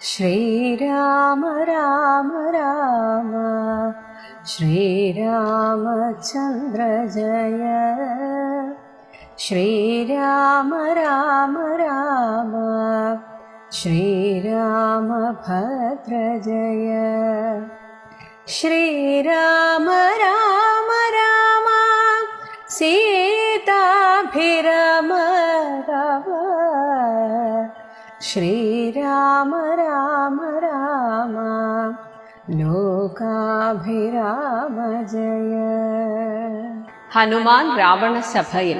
ശ്രീരാമ രാമ രാമ ശ്രീരാമചന്ദ്ര ജയ. ശ്രീരാമ രാമ രാമ ശ്രീരാമഭദ്ര ജയ. ശ്രീരാമ രാമ രാമ സീതാഭിരാമ രാമ. ശ്രീരാമ രാമ രാമ ലോകാഭിരാമ ജയ. ഹനുമാൻ രാവണ സഭയിൽ.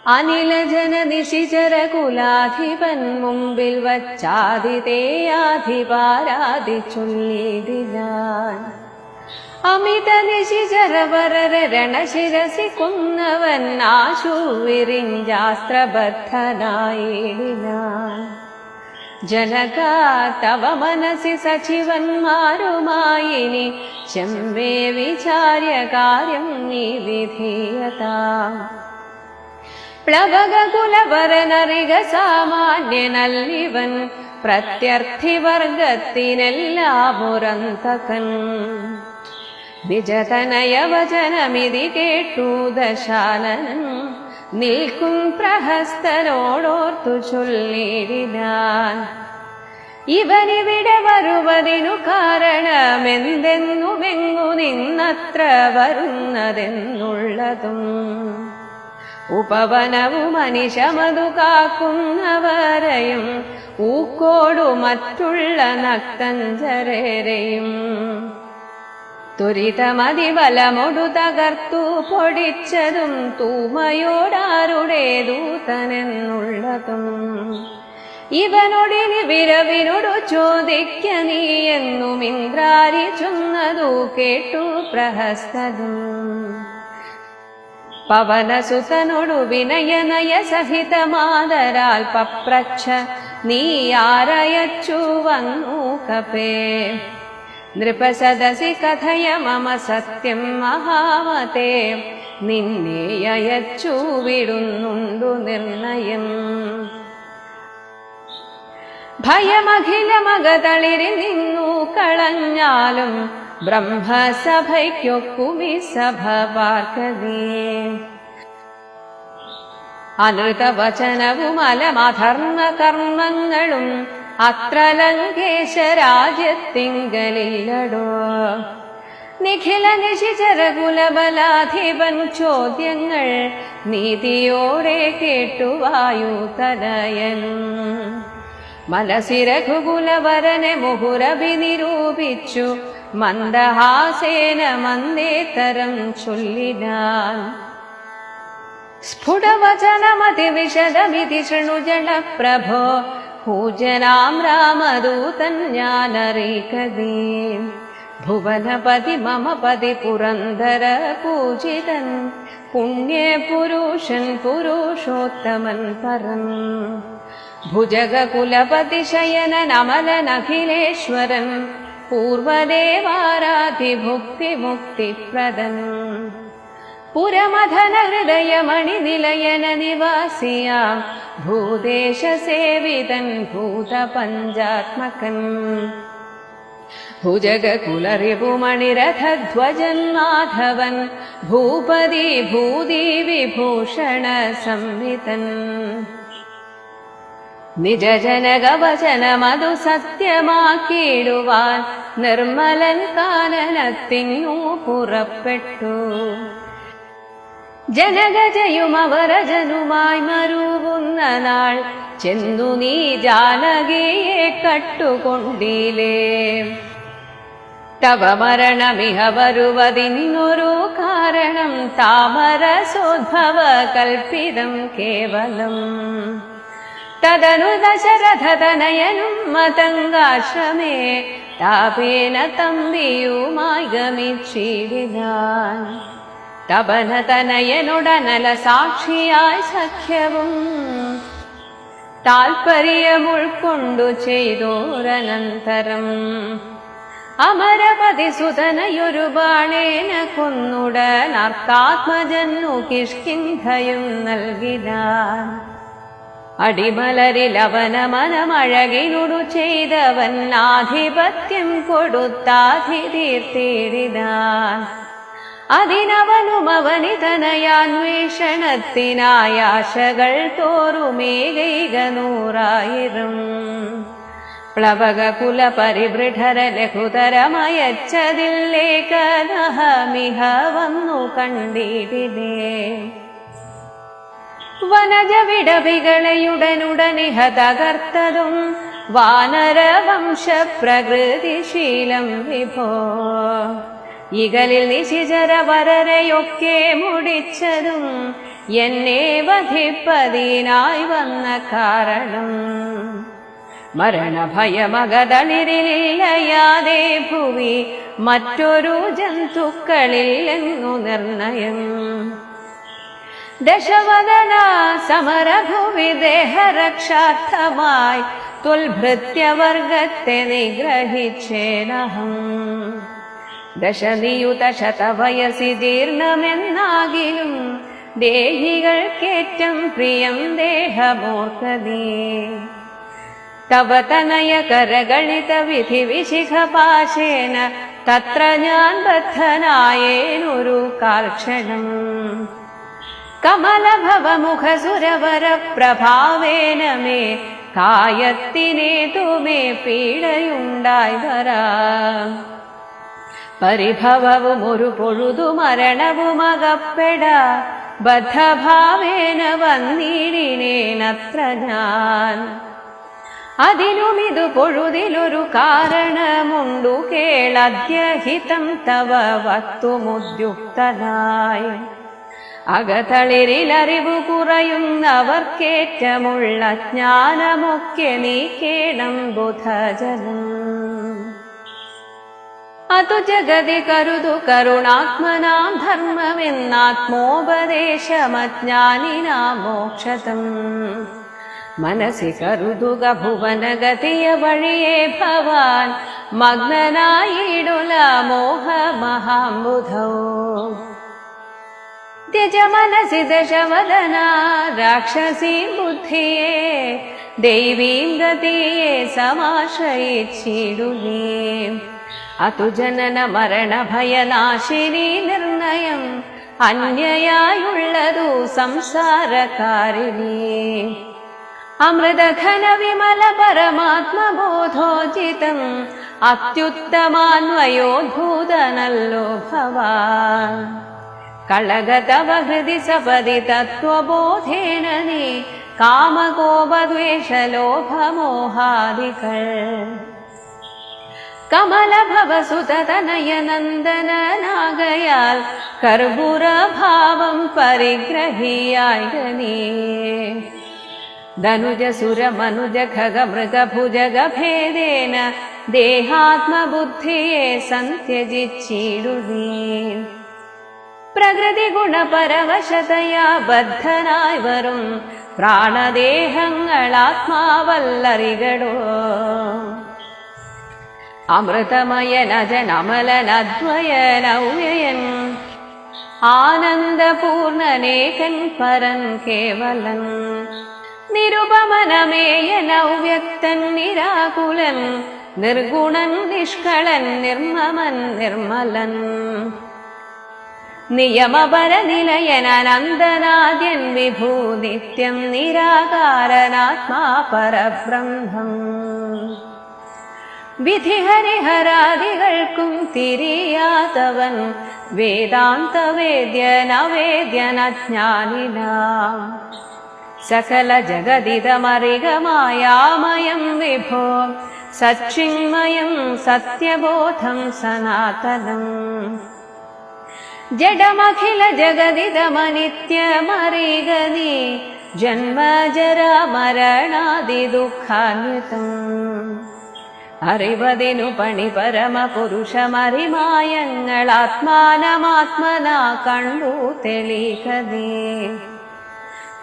അനിലജന നിശിചര കുലാധിപൻ മുമ്പിൽ വച്ചാതിഥേയാധിപാരാതി ചൊല്ലിടിനാൻ. അമിത നിശിചരവരര രണശിരസി കൊന്നവൻ ആശു വിരിഞ്ചാസ്ത്രബദ്ധനായിടിനാൻ. ജനക തവ മനസി സച്ചിവന്മാരുമായിനി ചെമ്പേ വിചാര്യ കാര്യം നീ വിധീയതാം. പ്ലവക കുലവരനറിക സാമാന്യനല്ലിവൻ പ്രത്യർത്ഥിവർഗത്തിനെല്ലാം മുരന്തകൻ. നിജതനയവചനമിതി കേട്ടു ദശാനനൻ നിൽക്കും പ്രഹസ്തനോടോർത്തു ചൊല്ലിടിനാൻ. ഇവനിവിടെ വരുവതിനു കാരണമെന്തെന്നുമെങ്ങു നിന്നത്ര വരുന്നതെന്നുള്ളതും ഉപവനവും അനിശമതു കാക്കുന്നവരെയും ഊക്കോടു മറ്റുള്ള നക്തഞ്ചരരെയും ത്വരിതമതിബലമൊടു തകർത്തു പൊടിച്ചതും തൂമയോടാരുടെ ദൂതനെന്നുള്ളതും. ഇവനൊടിനി വിരവിനോടു ചോദിക്ക നീ എന്നും ഇന്ദ്രാരി ചൊന്നതു കേട്ടു പ്രഹസ്തനും. പവനസുതനോടു വിനയനയ സഹിതമാദരാൽ പപ്രച്ഛ നീ ആരയച്ചു വന്നു കപേ. നൃപസദസി കഥയ മമ സത്യം മഹാമതേ നിന്നെ അയച്ചു വിടുന്നുണ്ടു നിർണയം. ഭയമഖിലമകതളിരി നിന്നു കളഞ്ഞാലും ബ്രഹ്മസഭയ്ക്കൊക്കുമി സഭ പാർക്കതേ. അനൃതവചനവും അലമധർമ്മ കർമ്മങ്ങളും അത്ര ലങ്കേശ രാജ്യത്തിങ്കലില്ലടോ. നിഖില നിശിചര കുലബലാധിപൻ ചോദ്യങ്ങൾ നീതിയോടെ കേട്ടു വായുതനയനും. മനസി രഘുകുലവരനെ മുഹുരഭി നിരൂപിച്ചു മന്ദഹാസേന മന്ദേതരം ചൊല്ലിനാൻ. സ്ഫുടവചനമതിവിശദമിതി ശൃണുജന പ്രഭോ പൂജനാം രാമദൂതൻ ഞാനറിയിക്കതേ. ഭുവനപതി മമ പതി പുരന്ദര പൂജിതൻ പുണ്യേ പുരുഷൻ പുരുഷോത്തമൻ പരം. ഭുജഗ കുലപതി ശയനൻ അമലനഖിലേശ്വരൻ പൂർവദേവാരാധിഭുക്തി മുക്തിപ്രദൻ. പുരമഥന ഹൃദയമണി നിലയന നിവാസിയാം ഭൂദേശ സേവിതൻ ഭൂതപഞ്ചാത്മകൻ. ഭുജഗ കുലറിപുമണിരഥധ്വജൻ മാധവൻ ഭൂപതി ഭൂതി വിഭൂഷണ സംവിതൻ. നിജജനകവചനമതു സത്യമാക്കിയിടുവാൻ നിർമ്മലൻ കാനനത്തിങ്ങു പുറപ്പെട്ടു. ജനകജയും അവരജനുമായി മരുവുന്ന നാൾ ചെന്നു നീ ജാനകിയെ കട്ടുകൊണ്ടിലേ. തവ മരണമിഹ വരുവതിന്നൊരു കാരണം താമരസോദ്ഭവ കൽപ്പിതം കേവലം. തദനു ദശരഥതനയനും മതംഗാശ്രമേ താപേന തമ്പിയുമായി ഗമിച്ചിടിനാൻ. തപനതനയനുടനല സാക്ഷിയായി സഖ്യവും താൽപര്യമുൾക്കൊണ്ടു ചെയ്തോരനന്തരം അമരപതി സുതനയൊരു ബാണേന കൊന്നുടൻ അർത്ഥാത്മജന്നു കിഷ്കിന്ധയും നൽകിനാൻ. അടിമലരിൽ അവന മനമഴകിനോടു ചെയ്തവൻ ആധിപത്യം കൊടുത്താധി തീർത്തിടിനാൻ. അതിനവനും അവനിതനയാന്വേഷണത്തിനായ ആശകൾ തോറുമേകൈക 100,000 പ്ലവക കുല പരിവൃഢര ലഘുതരമയച്ചതില്ലേഖനഹമിഹ വന്നു കണ്ടിടിലേ. വനജ വിടവികളെയുടനുടനിഹ തകർത്തതും വാനരവംശ പ്രകൃതിശീലം വിഭോ. ഇകലിൽ നിശിചരവരരെയൊക്കെ മുടിച്ചതും എന്നെ വധിപ്പതിനായി വന്ന കാരണം. മരണഭയമകതളിരിലില്ലയാതെ ഭുവി മറ്റൊരു ജന്തുക്കളില്ലെന്നു നിർണയം. ദശവദന സമരഭുവി ദേഹരക്ഷാർത്ഥമായി തുൽഭൃത്യവർഗത്തെ നിഗ്രഹിച്ചേനഹം. ദശനിയുത ശതവയസി ജീർണമെന്നാകിലും ദേഹികൾക്കേറ്റം പ്രിയം ദേഹമോർക്കതേ. തവ തനയ കരഗളിത വിധി വിശിഖപാശേന തത്ര ഞാൻ ബദ്ധനായേനൊരു കാൽക്ഷണം. കമലഭവമുഖസുരവര പ്രഭാവേന മേ കായത്തിനേതുമേ പീഡയുണ്ടായി വരാം. പരിഭവവും ഒരു പൊഴുതു മരണവുമകപ്പെട ബദ്ധഭാവേന വന്നിടിനേനത്ര ഞാൻ. അതിനുമിതു പൊഴുതിലൊരു കാരണമുണ്ടു കേളദ്യഹിതം തവ വക്തുമുദ്യുക്തനായി. അകതളിരിലറിവു കുറയുന്നവർക്കേറ്റമുള്ള ജ്ഞാനമൊക്കെ നീക്കേണം ബുധജനം. അതു ജഗതി കരുതു കരുണാത്മനാം ധർമ്മമെന്നാത്മോപദേശമജ്ഞാനിനാം മോക്ഷതം. മനസി കരുതുക ഭുവനഗതിയ വഴിയേ ഭവാൻ മഗ്നനായിടുല മോഹമഹാംബുധോ. ത്യജ മനസി ദശവദന രാക്ഷസീം ബുദ്ധിയെ ദൈവീം ഗതിയെ സമാശ്രയിച്ചിടുലേ. അതു ജനന മരണ ഭയനാശിനി നിർണയം അന്യയായുള്ളതു സംസാരകാരിണി. അമൃതഘന വിമല പരമാത്മബോധോചിതം അത്യുത്തമാന്വയോദ്ഭൂതനല്ലോ ഭവാൻ. കളഗതവ ഹൃദി സപദി തത്വബോധേന നീ കാമകോപദ്വേഷലോഭമോഹാദികൾ. കമലഭവസുതനയനന്ദനാകയാൽ കർപ്പൂരഭാവം പരിഗ്രഹിയായി. ധനുജസുര മനുജ ഖഗ മൃഗഭുജഗഭേദേന ദേഹാത്മബുദ്ധിയെ സന്ത്യജിച്ചിടുവീ. പ്രകൃതി ഗുണപരവശതയാ ബദ്ധനായി വരും പ്രാണദേഹങ്ങളാത്മാവല്ലറികടോ. അമൃതമയനജനമലനദ്വയനൗയൻ ആനന്ദപൂർണനേകൻ പരൻ കേവലൻ. നിരുപമനമേയനൗവ്യക്തൻ നിരാകുലൻ നിർഗുണൻ നിഷ്കളൻ നിർമ്മമൻ നിർമ്മലൻ. നിയമപരനിലയൻ അനന്തനാദ്യൻ വിഭൂ നിത്യം നിരാകാരനാത്മാ പരബ്രഹ്മം. വിധിഹരിഹരാദികൾക്കും തിരിയാത്തവൻ വേദാന്തവേദ്യനവേദ്യനജ്ഞാനിനാം. സകല ജഗദിതമറികമായാമയം വിഭോ സച്ചിന്മയം സത്യബോധം സനാതനം. ജഡമഖില ജഗദിതമനിത്യമറികനീ ജന്മജരാമരണാദി ദുഃഖാന്വിതം. അറിവതിനു പണി പരമപുരുഷമറിമായങ്ങളാത്മാനമാത്മനാ കണ്ടു തെളികതേ.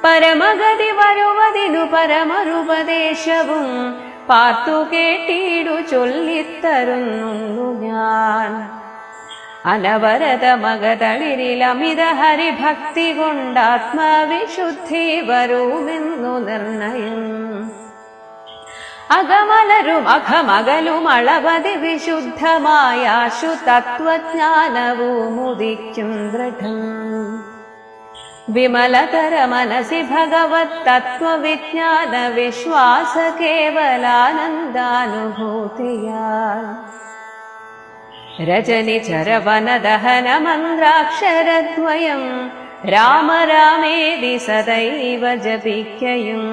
പരമഗതി വരുവതിനു പരമരുപദേശവും പാർത്തു കേട്ടിടു ചൊല്ലിത്തരുന്നു ഞാൻ. അനവരത മകതളിരിൽ അമിത ഹരിഭക്തി കൊണ്ടാത്മവിശുദ്ധി വരൂമെന്നു നിർണയം. അകമലരും അഖമകലും അളവതി വിശുദ്ധമായാശു തത്വജ്ഞാനവും ഉദിക്കും ദൃഢം. വിമലതര മനസി ഭഗവത് തത്വവിജ്ഞാന വിശ്വാസ കേവലാനന്ദാനുഭൂതിയാൽ രജനി ചരവനദഹന മന്ത്രാക്ഷരദ്വയം രാമ രാമേതി സദൈവ ജപിക്കയും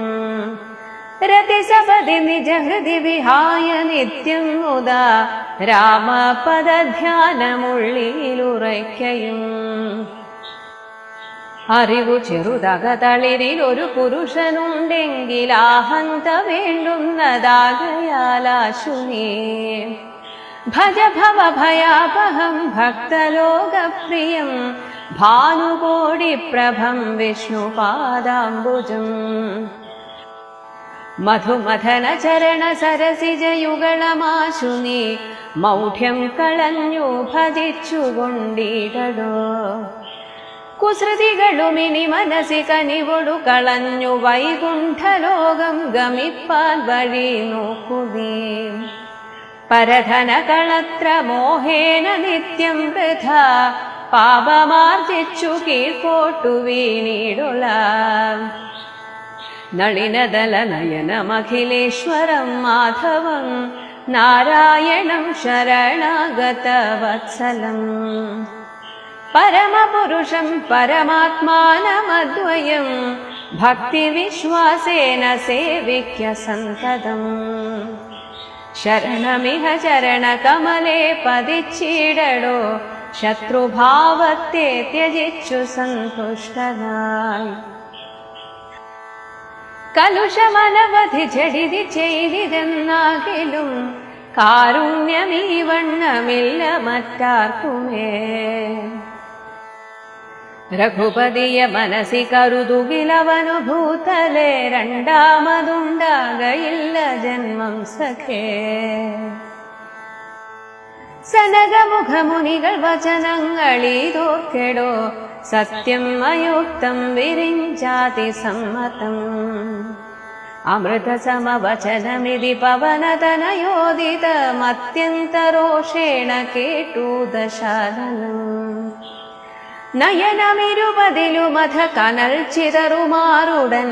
രതിസപതി നിജ ഹൃദി വിഹായ നിത്യം മുദാ രാമപദധ്യാനമുള്ളിലുറയ്ക്കയും. അറിവു ചെറുതകതളിരിൽ ഒരു പുരുഷനുണ്ടെങ്കിൽ ആഹന്ത വേണ്ടുന്നതാകയാലാശുനേ ഭജ ഭവ ഭയാപഹം ഭക്തലോകപ്രിയം ഭാനുകോടി പ്രഭം വിഷ്ണുപാദാംബുജം. മധുമഥന ചരണ സരസിജയുഗളമാശുനീ മൗഢ്യം കളഞ്ഞു ഭജിച്ചുകൊണ്ടിടടോ. കുസൃതികളുമിനി മനസി കനിവൊടു കളഞ്ഞു വൈകുണ്ഠലോകം ഗമിപ്പാൻ വഴി നോക്കുവേ. പരധന കളത്ര മോഹേന നിത്യം വൃഥ പാപമാർജിച്ചു കീഴ്പോട്ടു വീണിടുള. നളിനദല നയനമഖിലേശ്വരം മാധവം നാരായണം ശരണാഗത വത്സലം. പരമപുരുഷം പരമാത്മാനമദ്വയം ഭക്തിവിശ്വാസേന സേവിക്യ സന്തതം. ശരണമിഹ ചരണകമലേ പതിച്ചിടടോ ശത്രുഭാവത്തെ ത്യജിച്ചു സന്തുഷ്ടനായി. കലുഷമനവധി ജഡിതി ചെയ്തിതെന്നാകിലും കാരുണ്യമീ വണ്ണമില്ല മറ്റാർക്കുമേ. രഘുപതിയ മനസി കരുതുകിലവനു ഭൂതലേ രണ്ടാമതുണ്ടാകയില്ല ജന്മം സഖേ. സനകമുഖമുനികൾ വചനങ്ങളീതോർക്കെടോ സത്യം അയുക്തം വിരിഞ്ചാതി സമ്മതം. അമൃതസമവചനമിതി പവനതനയോദിതമത്യന്തരോഷേണ കേട്ടു ദശാനനം. നയനമിരുപതിലുമധ കനൽ ചിതറുമാറുടൻ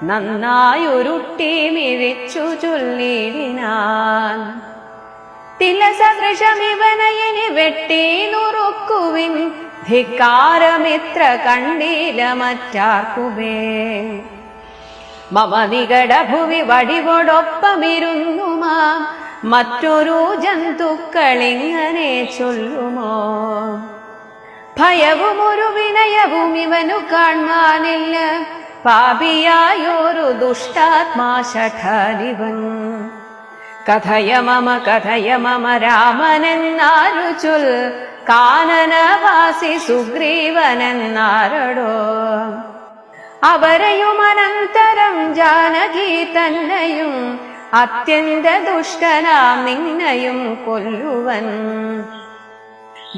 നന്നായുരുട്ടി മിഴിച്ചു ചൊല്ലിടിനാൻ. തിലസദൃശമിവനയിനി വെട്ടി നുറുക്കുവിൻ ധിക്കാരമിത്ര കണ്ടീല മറ്റാർക്കുമേ. മമ നികടഭുവി വടിവോടൊപ്പമിരുന്നുമാ മറ്റൊരു ജന്തുക്കളിങ്ങനെ ചൊല്ലുമോ. ഭയവുമൊരു വിനയവും ഇവനു കാണാനില്ല പാപിയായൊരു ദുഷ്ടാത്മാ ശഠാലിവൻ. കഥയ മമ രാമനെന്നാരു ചൊൽ കാനനവാസി സുഗ്രീവനെന്നാരടോ. അവരെയും അനന്തരം ജാനകി തന്നെയും അത്യന്ത ദുഷ്ടനാം നിന്നെയും കൊല്ലുവൻ.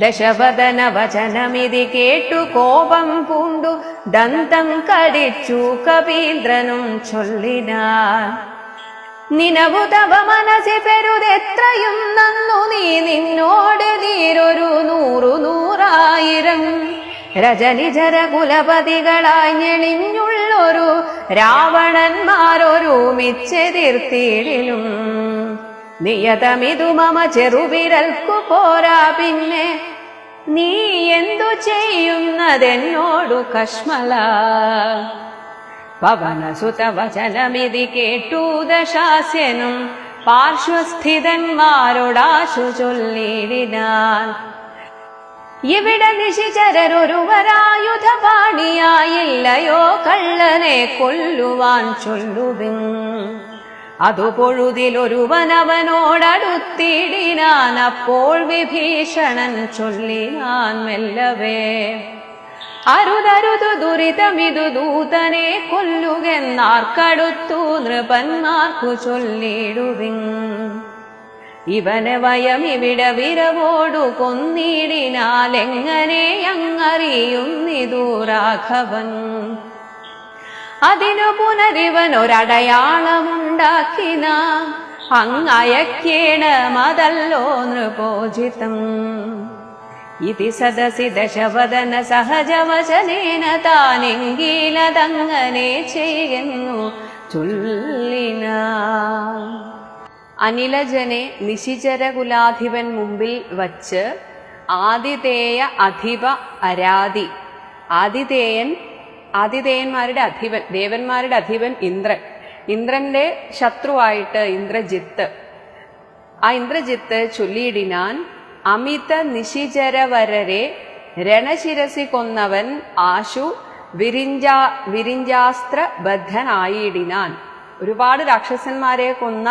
ദശവദന വചനമിതി കേട്ടു കോപം പൂണ്ടു ദന്തം കടിച്ചു കപീന്ദ്രനും ചൊല്ലിനാൻ. നിനവു തവ മനസി പെരുതെത്രയും നന്നു നീ നിന്നോട് തീരൊരു 100,000 രജനിജര കുലപതികളായി ഞെളിഞ്ഞുള്ളൊരു രാവണന്മാരൊരുമിച്ചെതിർത്തിടിലും. നിയതമിതു മമ ചെറുവിരൽക്കു പോരാ പിന്നെ നീ എന്തു ചെയ്യുന്നതെന്നോടു കശ്മല. പവനസുത വചനമിതി കേട്ടു ദശാസ്യനും പാർശ്വസ്ഥിതന്മാരോടാശു ചൊല്ലിടിനാൻ. ഇവിടെ നിശിചരൊരുവരായുധപാണിയായില്ലയോ കള്ളനെ കൊല്ലുവാൻ ചൊല്ലുവിൻ. അതു പൊഴുതിലൊരുവനവനോടടുത്തിടിനാൻ. അപ്പോൾ വിഭീഷണൻ ചൊല്ലിനാൻ മെല്ലവേ, അരുതരുതു ദുരിതമിതു ദൂതനെ കൊല്ലുകെന്നാർക്കടുത്തു നൃപന്മാർക്കു ചൊല്ലിടുവിൻ. ഇവന് വയം ഇവിടെ വിരവോടു കൊന്നിടിനാലെങ്ങനെ അങ്ങറിയുന്നിതു രാഘവൻ. അതിനു പുനരിവനൊരടയാളമുണ്ടാക്കിന അങ്ങയക്കേണമതല്ലോ നൃപോചിതം. ഇതി സദസി ദശവദന സഹജവചനേന താനെങ്കിലതങ്ങനെ ചെയ്യുന്നു ചൊല്ലിന. അനിലജനെ നിശിചരകുലാധിപൻ മുമ്പിൽ വച്ച് ആതിഥേയ അധിപ അരാതി. ആതിഥേയന്മാരുടെ അധിപൻ, ദേവന്മാരുടെ അധിപൻ ഇന്ദ്രൻ. ഇന്ദ്രന്റെ ശത്രുവായിട്ട് ഇന്ദ്രജിത്ത്. ആ ഇന്ദ്രജിത്ത് ചൊല്ലിയിടിനാൻ അമിത നിശിചരവരരെ രണശിരസി കൊന്നവൻ ആശു വിരിഞ്ചാസ്ത്ര ബദ്ധനായിടിനാൻ. ഒരുപാട് രാക്ഷസന്മാരെ കൊന്ന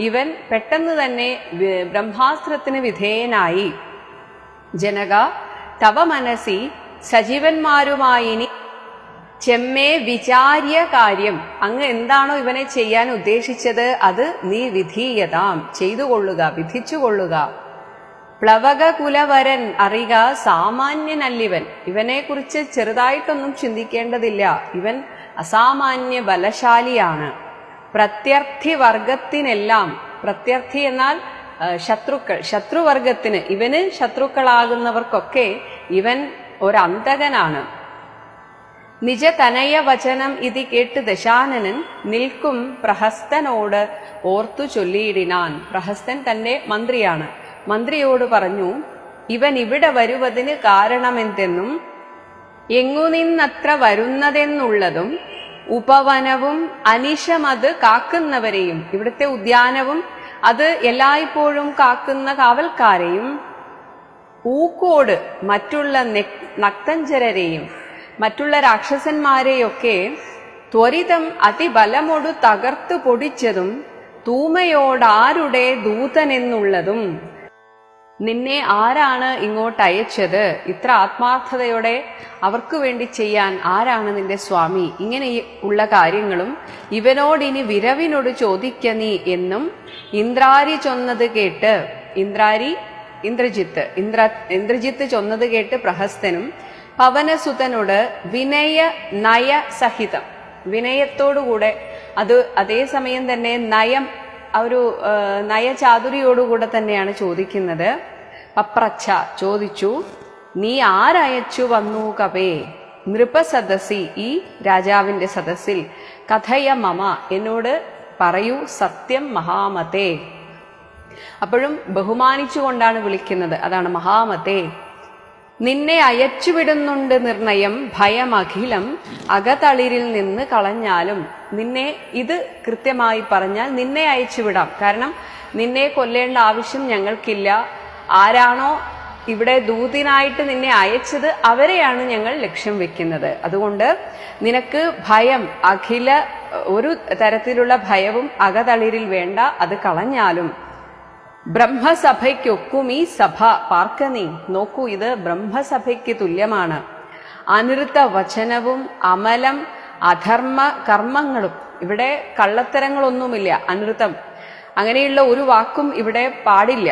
ഇവൻ പെട്ടെന്ന് തന്നെ ബ്രഹ്മാസ്ത്രത്തിന് വിധേയനായി. ജനക തവ മനസി സജീവന്മാരുമായിനി ചെമ്മേ വിചാര്യ കാര്യം. അങ്ങ് എന്താണോ ഇവനെ ചെയ്യാൻ ഉദ്ദേശിച്ചത് അത് നീ വിധീയതാം, ചെയ്തുകൊള്ളുക, വിധിച്ചുകൊള്ളുക. പ്ലവക കുലവരൻ അറിക സാമാന്യനല്ലിവൻ. ഇവനെ കുറിച്ച് ചെറുതായിട്ടൊന്നും ചിന്തിക്കേണ്ടതില്ല. ഇവൻ അസാമാന്യ ബലശാലിയാണ്. പ്രത്യർത്ഥി വർഗത്തിനെല്ലാം, പ്രത്യർത്ഥി എന്നാൽ ശത്രുക്കൾ, ശത്രുവർഗത്തിന്, ഇവന് ശത്രുക്കളാകുന്നവർക്കൊക്കെ ഇവൻ ഒരന്തകനാണ്. നിജതനയ വചനം ഇത് കേട്ട് ദശാനനൻ നിൽക്കും പ്രഹസ്തനോട് ഓർത്തു ചൊല്ലിയിടിനാൻ. പ്രഹസ്തൻ തന്റെ മന്ത്രിയാണ്. മന്ത്രിയോട് പറഞ്ഞു, ഇവൻ ഇവിടെ വരുവതിന് കാരണമെന്തെന്നും എങ്ങുനിന്നത്ര വരുന്നതെന്നുള്ളതും ഉപവനവും അനിശമത് കാക്കുന്നവരെയും, ഇവിടുത്തെ ഉദ്യാനവും അത് എല്ലായ്പ്പോഴും കാക്കുന്ന കാവൽക്കാരെയും ഊക്കോട് മറ്റുള്ള നക്തഞ്ചരരെയും മറ്റുള്ള രാക്ഷസന്മാരെയൊക്കെ ത്വരിതം അതിബലമൊടു തകർത്തു പൊടിച്ചതും തൂമയോടാരുടെ ദൂതനെന്നുള്ളതും. നിന്നെ ആരാണ് ഇങ്ങോട്ട് അയച്ചത്? ഇത്ര ആത്മാർത്ഥതയോടെ അവർക്ക് വേണ്ടി ചെയ്യാൻ ആരാണ് നിന്റെ സ്വാമി? ഇങ്ങനെ ഉള്ള കാര്യങ്ങളും ഇവനോടിനി വിരവിനോട് ചോദിക്ക നീ എന്നും ഇന്ദ്രാരി ചൊന്നത് കേട്ട്, ഇന്ദ്രജിത്ത് ചൊന്നത് കേട്ട് പ്രഹസ്തനും പവനസുതനോട് വിനയ നയ സഹിതം, വിനയത്തോടുകൂടെ, അത് അതേസമയം തന്നെ നയം, ഒരു നയചാതുരിയോടുകൂടെ തന്നെയാണ് ചോദിക്കുന്നത്. പപ്രച്ഛ ചോദിച്ചു, നീ ആരയച്ചു വന്നു കവേ? നൃപസദസ്സി, ഈ രാജാവിന്റെ സദസ്സിൽ. കഥയ മമ, എന്നോട് പറയൂ സത്യം മഹാമതേ. അപ്പോഴും ബഹുമാനിച്ചുകൊണ്ടാണ് വിളിക്കുന്നത്, അതാണ് മഹാമതേ. നിന്നെ അയച്ചുവിടുന്നുണ്ട് നിർണയം ഭയമഖിലം അകതളിരിൽ നിന്ന് കളഞ്ഞാലും. നിന്നെ, ഇത് കൃത്യമായി പറഞ്ഞാൽ നിന്നെ അയച്ചുവിടാം. കാരണം നിന്നെ കൊല്ലേണ്ട ആവശ്യം ഞങ്ങൾക്കില്ല. ആരാണോ ഇവിടെ ദൂതിനായിട്ട് നിന്നെ അയച്ചത് അവരെയാണ് ഞങ്ങൾ ലക്ഷ്യം വെക്കുന്നത്. അതുകൊണ്ട് നിനക്ക് ഭയം, അഖില ഒരു തരത്തിലുള്ള ഭയവും അകതളിരിൽ വേണ്ട, അത് കളഞ്ഞാലും. ബ്രഹ്മസഭയ്ക്കൊക്കും ഈ സഭ പാർക്ക നീ. നോക്കൂ, ഇത് ബ്രഹ്മസഭയ്ക്ക് തുല്യമാണ്. അനൃത വചനവും അമലം അധർമ്മ കർമ്മങ്ങളും, ഇവിടെ കള്ളത്തരങ്ങളൊന്നുമില്ല. അനൃതം, അങ്ങനെയുള്ള ഒരു വാക്കും ഇവിടെ പാടില്ല.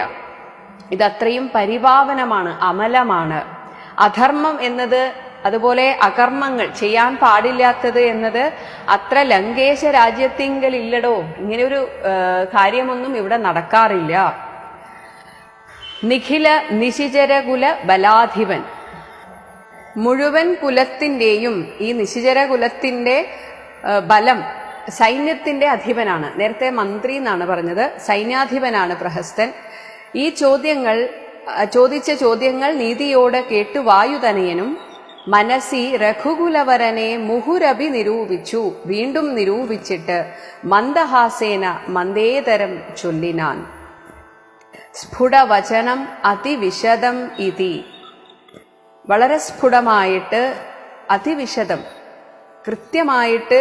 ഇതത്രയും പരിപാവനമാണ്, അമലമാണ്. അധർമ്മം എന്നത്, അതുപോലെ അകർമ്മങ്ങൾ, ചെയ്യാൻ പാടില്ലാത്തത് എന്നത് അത്ര ലങ്കേശ രാജ്യത്തിങ്കലില്ലടോ. ഇങ്ങനെയൊരു കാര്യമൊന്നും ഇവിടെ നടക്കാറില്ല. നിഖില നിശിചരകുല ബലാധിപൻ, മുഴുവൻ കുലത്തിന്റെയും, ഈ നിശിചരകുലത്തിന്റെ ബലം, സൈന്യത്തിന്റെ അധിപനാണ്. നേരത്തെ മന്ത്രി എന്നാണ് പറഞ്ഞത്, സൈന്യാധിപനാണ് പ്രഹസ്തൻ. ഈ ചോദിച്ച ചോദ്യങ്ങൾ നീതിയോടെ കേട്ടു വായുതനയനും മനസ്സി രഘുകുലവരനെ മുഹുരഭി നിരൂപിച്ചു. വീണ്ടും നിരൂപിച്ചിട്ട് മന്ദഹാസേന മന്ദേതരം ചൊല്ലിനാൻ. സ്ഫുടവചനം അതിവിശദം ഇതി, വളരെ സ്ഫുടമായിട്ട്, അതിവിശദം, കൃത്യമായിട്ട്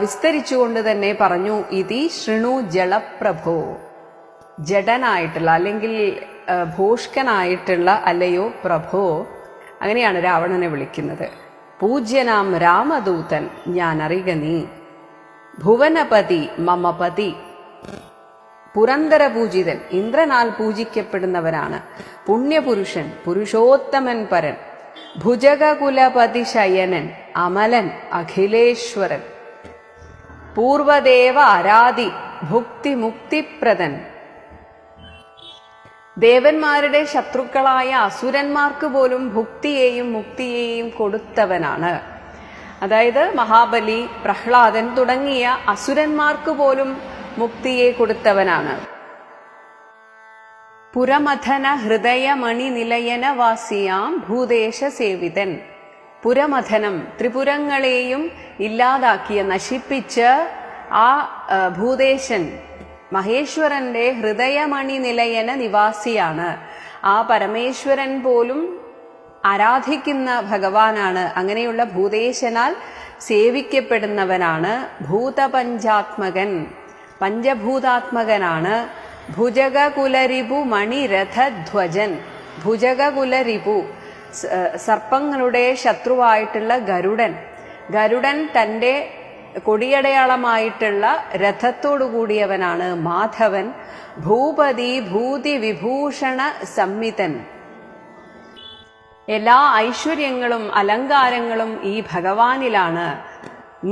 വിസ്തരിച്ചുകൊണ്ട് തന്നെ പറഞ്ഞു. ഇതി ശൃണു ജലപ്രഭോ, ജഡനായിട്ടുള്ള അല്ലെങ്കിൽ ഭൂഷ്കനായിട്ടുള്ള അല്ലയോ പ്രഭോ, അങ്ങനെയാണ് രാവണനെ വിളിക്കുന്നത്. പൂജ്യനാം രാമദൂതൻ ഞാൻ അറിക നീ, ഭുവനപതി മമപതി. പുരന്തര പൂജിതൻ, ഇന്ദ്രനാൽ പൂജിക്കപ്പെടുന്നവനാണ്. പുണ്യപുരുഷൻ, പുരുഷോത്തമൻ പരൻ, ഭുജകുലപതി ശയനൻ, അമലൻ, അഖിലേശ്വരൻ, പൂർവദേവ ആരാധി, ഭുക്തി മുക്തിപ്രദൻ. ദേവന്മാരുടെ ശത്രുക്കളായ അസുരന്മാർക്ക് പോലും ഭുക്തിയെയും മുക്തിയെയും കൊടുത്തവനാണ്. അതായത് മഹാബലി, പ്രഹ്ലാദൻ തുടങ്ങിയ അസുരന്മാർക്ക് പോലും മുക്തിയെ കൊടുത്തവനാണ്. പുരമഥന ഹൃദയമണി നിലയന വാസിയാം ഭൂദേശ സേവിതൻ. പുരമഥനം, ത്രിപുരങ്ങളെയും ഇല്ലാതാക്കിയ, നശിപ്പിച്ച് ആ ഭൂദേശൻ മഹേശ്വരന്റെ ഹൃദയമണി നിലയന നിവാസിയാണ്. ആ പരമേശ്വരൻ പോലും ആരാധിക്കുന്ന ഭഗവാനാണ്. അങ്ങനെയുള്ള ഭൂദേശനാൽ സേവിക്കപ്പെടുന്നവനാണ്. ഭൂതപഞ്ചാത്മകൻ, പഞ്ചഭൂതാത്മകനാണ്. ഭുജകുലരിപു മണിരഥധ്വജൻ. ഭുജകുലരിപു, സർപ്പങ്ങളുടെ ശത്രുവായിട്ടുള്ള ഗരുഡൻ. ഗരുഡൻ തൻ്റെ കൊടിയടയാളമായിട്ടുള്ള രഥത്തോടു കൂടിയവനാണ്. മാധവൻ, ഭൂപതി ഭൂതി വിഭൂഷണ സംമിതൻ. എല്ലാ ഐശ്വര്യങ്ങളും അലങ്കാരങ്ങളും ഈ ഭഗവാനിലാണ്.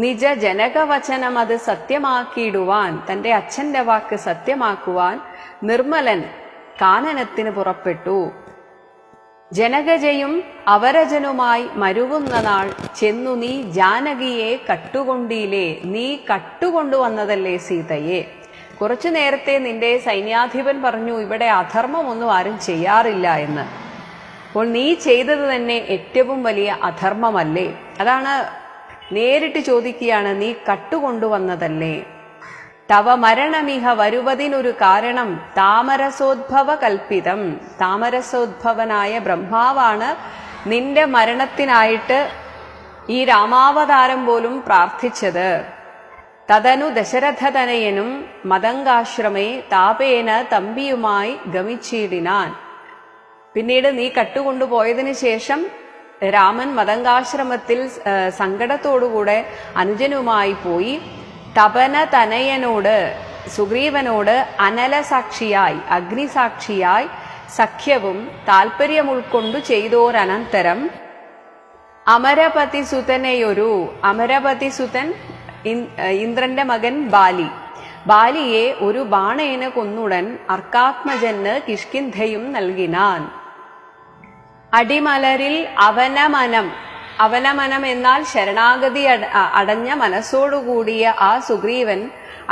നിജ ജനകവചനം അത് സത്യമാക്കിയിടുവാൻ, തൻ്റെ അച്ഛൻ്റെ വാക്ക് സത്യമാക്കുവാൻ നിർമ്മലൻ കാനനത്തിന് പുറപ്പെട്ടു. ജനകജയും അവരജനുമായി മരുവുന്ന നാൾ ചെന്നു നീ ജാനകിയെ കട്ടുകൊണ്ടീലേ. നീ കട്ടുകൊണ്ടുവന്നതല്ലേ സീതയെ. കുറച്ചു നേരത്തെ നിന്റെ സൈന്യാധിപൻ പറഞ്ഞു ഇവിടെ അധർമ്മമൊന്നും ആരും ചെയ്യാറില്ല എന്ന്. അപ്പോൾ നീ ചെയ്തത് തന്നെ ഏറ്റവും വലിയ അധർമ്മമല്ലേ? അതാണ് നേരിട്ട് ചോദിക്കുകയാണ്, നീ കട്ടുകൊണ്ടുവന്നതല്ലേ? തവ മരണമിഹ വരുവതിനൊരു കാരണം താമരസോദ്ഭവ കൽപ്പിതം. താമരസോദ്ഭവനായ ബ്രഹ്മാവാണ് നിന്റെ മരണത്തിനായിട്ട് ഈ രാമാവതാരം പോലും പ്രാർത്ഥിച്ചത്. തദനു ദശരഥതനയനും മതങ്കാശ്രമേ താപേന തമ്പിയുമായി ഗമിച്ചിടിനാൻ. പിന്നീട് നീ കട്ടുകൊണ്ടുപോയതിനു ശേഷം രാമൻ മതങ്കാശ്രമത്തിൽ സങ്കടത്തോടുകൂടെ അനുജനുമായി പോയി. തപന തനയനോട്, സുഗ്രീവനോട് അനലസാക്ഷിയായി, അഗ്നിസാക്ഷിയായി സഖ്യവും താൽപര്യം ഉൾക്കൊണ്ടു ചെയ്തോരനന്തരം അമരപതിസുതനെയൊരു, അമരപതിസുതൻ ഇന്ദ്രന്റെ മകൻ ബാലി, ബാലിയെ ഒരു ബാണേന കൊന്നുടൻ അർക്കാത്മജന് കിഷ്കിന്ധയും നൽകിനാൻ. അടിമലരിൽ അവനമനം, അവനമനം എന്നാൽ ശരണാഗതി അടഞ്ഞ മനസ്സോടുകൂടിയ ആ സുഗ്രീവൻ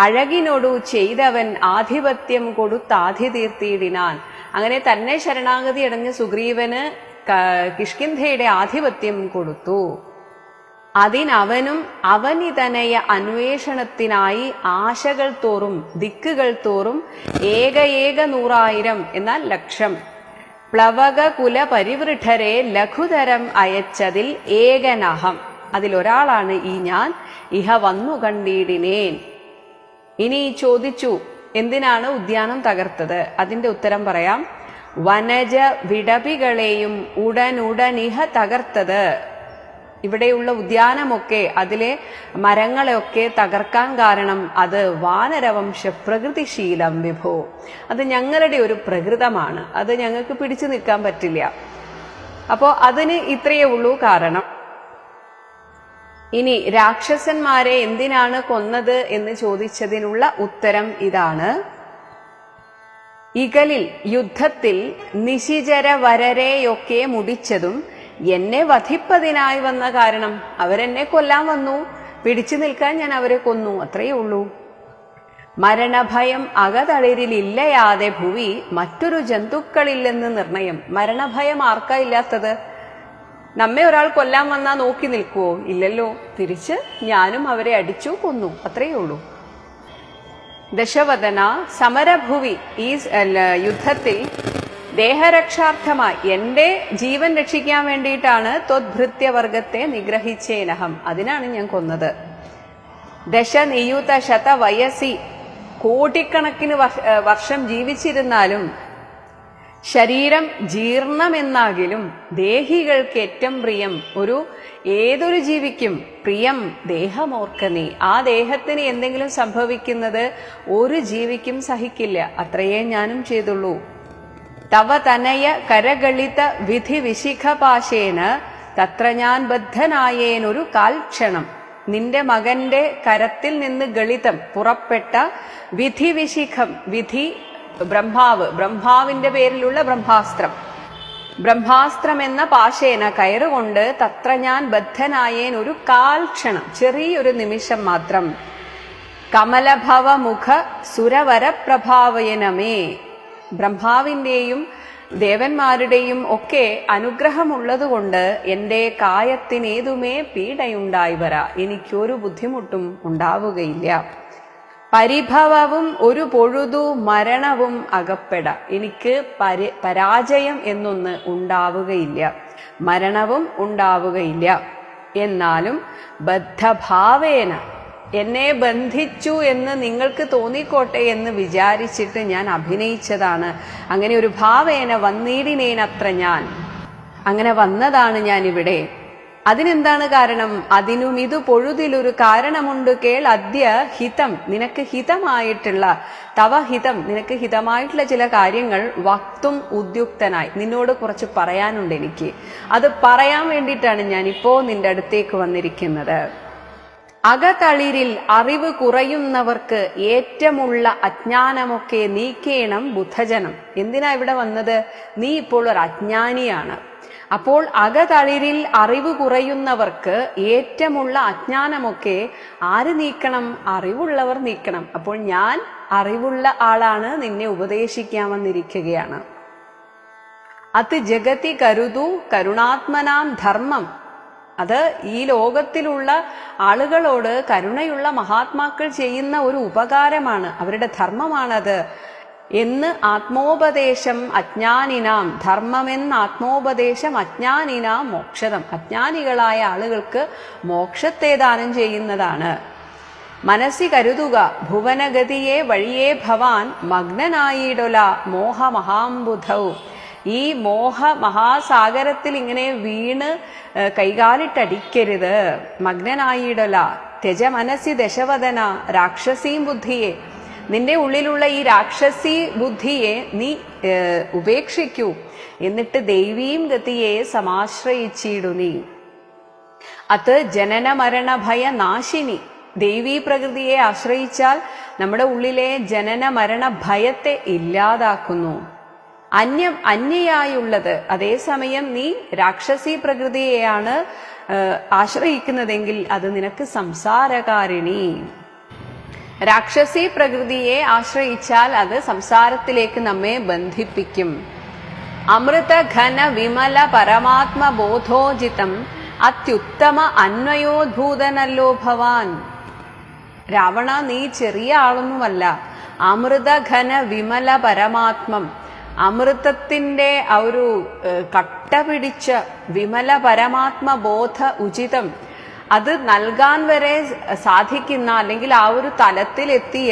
അഴകിനോടു ചെയ്തവൻ ആധിപത്യം കൊടുത്താധി തീർത്തിയിടിനാൻ. അങ്ങനെ തന്നെ ശരണാഗതി അടഞ്ഞ സുഗ്രീവന് കിഷ്കിന്ധയുടെ ആധിപത്യം കൊടുത്തു. അതിനവനും അവനിതനയ അന്വേഷണത്തിനായി ആശകൾ തോറും ദിക്കുകൾ തോറും ഏക 100,000 എന്നാൽ ലക്ഷം പ്ലവക കുല പരിവൃഢരെ ലഘുതരം അയച്ചതിൽ ഏകനഹം, അതിലൊരാളാണ് ഈ ഞാൻ. ഇഹ വന്നു കണ്ടിടിനേൻ. ഇനി ചോദിച്ചു, എന്തിനാണ് ഉദ്യാനം തകർത്തത്? അതിന്റെ ഉത്തരം പറയാം. വനജ വിടപികളെയും ഉടനുടനിഹ തകർത്തത്. ഇവിടെയുള്ള ഉദ്യാനമൊക്കെ, അതിലെ മരങ്ങളെയൊക്കെ തകർക്കാൻ കാരണം അത് വാനരവംശ പ്രകൃതിശീലം വിഭോ. അത് ഞങ്ങളുടെ ഒരു പ്രകൃതമാണ്, അത് ഞങ്ങൾക്ക് പിടിച്ചു നിൽക്കാൻ പറ്റില്ല. അപ്പോൾ അതിന് ഇത്രയേ ഉള്ളൂ കാരണം. ഇനി രാക്ഷസന്മാരെ എന്തിനാണ് കൊന്നത് എന്ന് ചോദിച്ചതിനുള്ള ഉത്തരം ഇതാണ്. ഇകലിൽ യുദ്ധത്തിൽ നിശിചര വരരെയൊക്കെ മുടിച്ചതും എന്നെ വധിപ്പതിനായി വന്ന കാരണം. അവരെന്നെ കൊല്ലാൻ വന്നു, പിടിച്ചു നിൽക്കാൻ ഞാൻ അവരെ കൊന്നു, അത്രയേ ഉള്ളൂ. മരണഭയം അകതളിരിലില്ലയാതെ ഭുവി മറ്റൊരു ജന്തുക്കളില്ലെന്ന് നിർണയം. മരണഭയം ആർക്കാ ഇല്ലാത്തത്? നമ്മെ ഒരാൾ കൊല്ലാൻ വന്നാൽ നോക്കി നിൽക്കുവോ? ഇല്ലല്ലോ. തിരിച്ച് ഞാനും അവരെ അടിച്ചു കൊന്നു, അത്രയേ ഉള്ളൂ. ദശവദന സമരഭുവി, ഈ യുദ്ധത്തിൽ ദേഹരക്ഷാർത്ഥമായി എന്റെ ജീവൻ രക്ഷിക്കാൻ വേണ്ടിയിട്ടാണ് ത്വദ്ഭൃത്യവർഗത്തെ നിഗ്രഹിച്ചേനഹം, അതിനാണ് ഞാൻ കൊന്നത്. ദശനിയുത ശത വയസ്സി, കോടിക്കണക്കിന് വർഷം ജീവിച്ചിരുന്നാലും ശരീരം ജീർണമെന്നാകിലും ദേഹികൾക്ക് ഏറ്റവും പ്രിയം ഏതൊരു ജീവിക്കും പ്രിയം ദേഹമോർക്ക നീ. ആ ദേഹത്തിന് എന്തെങ്കിലും സംഭവിക്കുന്നത് ഒരു ജീവിക്കും സഹിക്കില്ല. അത്രയേ ഞാനും ചെയ്തുള്ളൂ. തവ തനയ കരകളിത വിധി വിശിഖപാശേന തത്ര ഞാൻ ബദ്ധനായേനൊരു കാൽക്ഷണം. നിന്റെ മകന്റെ കരത്തിൽ നിന്ന് ഗളിതം പുറപ്പെട്ട വിധി വിശിഖം, വിധി ബ്രഹ്മാവിന്റെ പേരിലുള്ള ബ്രഹ്മാസ്ത്രം എന്ന പാശേന കയറുകൊണ്ട് തത്ര ഞാൻ ബദ്ധനായേൻ ഒരു കാൽക്ഷണം, ചെറിയൊരു നിമിഷം മാത്രം. കമലഭവ മുഖ സുരവര പ്രഭാവയനമേ. ബ്രഹ്മാവിന്റെയും ദേവന്മാരുടെയും ഒക്കെ അനുഗ്രഹമുള്ളതുകൊണ്ട് എൻ്റെ കായത്തിനേതുമേ പീഡയുണ്ടായി വരാ, എനിക്കൊരു ബുദ്ധിമുട്ടും ഉണ്ടാവുകയില്ല. പരിഭവവും ഒരു പൊഴുതു മരണവും അകപ്പെട, എനിക്ക് പരാജയം എന്നൊന്ന് ഉണ്ടാവുകയില്ല, മരണവും ഉണ്ടാവുകയില്ല. എന്നാലും ബദ്ധഭാവേന, എന്നെ ബന്ധിച്ചു എന്ന് നിങ്ങൾക്ക് തോന്നിക്കോട്ടെ എന്ന് വിചാരിച്ചിട്ട് ഞാൻ അഭിനയിച്ചതാണ്. അങ്ങനെ ഒരു ഭാവേന വന്നീടിനേനത്ര ഞാൻ, അങ്ങനെ വന്നതാണ് ഞാനിവിടെ. അതിനെന്താണ് കാരണം? അതിനും ഇത് പൊഴുതിലൊരു കാരണമുണ്ട് കേൾ. അദ്യ ഹിതം, നിനക്ക് ഹിതമായിട്ടുള്ള, തവ ഹിതം, നിനക്ക് ഹിതമായിട്ടുള്ള ചില കാര്യങ്ങൾ വക്തും ഉദ്യുക്തനായി, നിന്നോട് കുറച്ച് പറയാനുണ്ട് എനിക്ക്. അത് പറയാൻ വേണ്ടിയിട്ടാണ് ഞാനിപ്പോ നിന്റെ അടുത്തേക്ക് വന്നിരിക്കുന്നത്. അകതളിരിൽ അറിവ് കുറയുന്നവർക്ക് ഏറ്റമുള്ള അജ്ഞാനമൊക്കെ നീക്കേണം ബുദ്ധജനം. എന്തിനാ ഇവിടെ വന്നത്? നീ ഇപ്പോൾ ഒരു അജ്ഞാനിയാണ്. അപ്പോൾ അകതളിരിൽ അറിവ് കുറയുന്നവർക്ക് ഏറ്റമുള്ള അജ്ഞാനമൊക്കെ ആര് നീക്കണം? അറിവുള്ളവർ നീക്കണം. അപ്പോൾ ഞാൻ അറിവുള്ള ആളാണ്, നിന്നെ ഉപദേശിക്കാൻ വന്നിരിക്കുകയാണ്. അത് ജഗതി കരുതു കരുണാത്മനാം ധർമ്മം. അത് ഈ ലോകത്തിലുള്ള ആളുകളോട് കരുണയുള്ള മഹാത്മാക്കൾ ചെയ്യുന്ന ഒരു ഉപകാരമാണ്, അവരുടെ ധർമ്മമാണത് എന്ന് ആത്മോപദേശം അജ്ഞാനിനാം. ധർമ്മമെന്ന് ആത്മോപദേശം അജ്ഞാനിനാം മോക്ഷതം. അജ്ഞാനികളായ ആളുകൾക്ക് മോക്ഷത്തെ ദാനം ചെയ്യുന്നതാണ്. മനസ്സി കരുതുക ഭുവനഗതിയെ വഴിയേ ഭവാൻ മഗ്നനായിടൊല മോഹമഹാംബുധവും. ഈ മോഹ മഹാസാഗരത്തിൽ ഇങ്ങനെ വീണ് കൈകാലിട്ടടിക്കരുത്. മഗ്നനായിടൊല ത്യജ മനസ്സി ദശവദന രാക്ഷസീം ബുദ്ധിയെ. നിന്റെ ഉള്ളിലുള്ള ഈ രാക്ഷസി ബുദ്ധിയെ നീ ഉപേക്ഷിക്കൂ. എന്നിട്ട് ദൈവീം ഗതിയെ സമാശ്രയിച്ചിടു നീ. അത് ജനന മരണ ഭയ നാശിനി. ദൈവീ പ്രകൃതിയെ ആശ്രയിച്ചാൽ നമ്മുടെ ഉള്ളിലെ ജനന മരണ ഭയത്തെ ഇല്ലാതാക്കുന്നു. അന്യയായുള്ളത്, അതേസമയം നീ രാക്ഷസി പ്രകൃതിയെയാണ് ആശ്രയിക്കുന്നതെങ്കിൽ അത് നിനക്ക് സംസാരകാരിണി. രാക്ഷസി പ്രകൃതിയെ ആശ്രയിച്ചാൽ അത് സംസാരത്തിലേക്ക് നമ്മെ ബന്ധിപ്പിക്കും. അമൃത ഘന വിമല പരമാത്മ ബോധോജിതം അത്യുത്തമ അന്വയോദ്ഭൂതനല്ലോ ഭവാൻ. രാവണ, നീ ചെറിയ ആളൊന്നുമല്ല. അമൃത ഘന വിമല പരമാത്മം, അമൃതത്തിന്റെ ആ ഒരു കട്ട പിടിച്ച വിമല പരമാത്മ ബോധ ഉചിതം, അത് നൽകാൻ വരെ സാധിക്കുന്ന, അല്ലെങ്കിൽ ആ ഒരു തലത്തിലെത്തിയ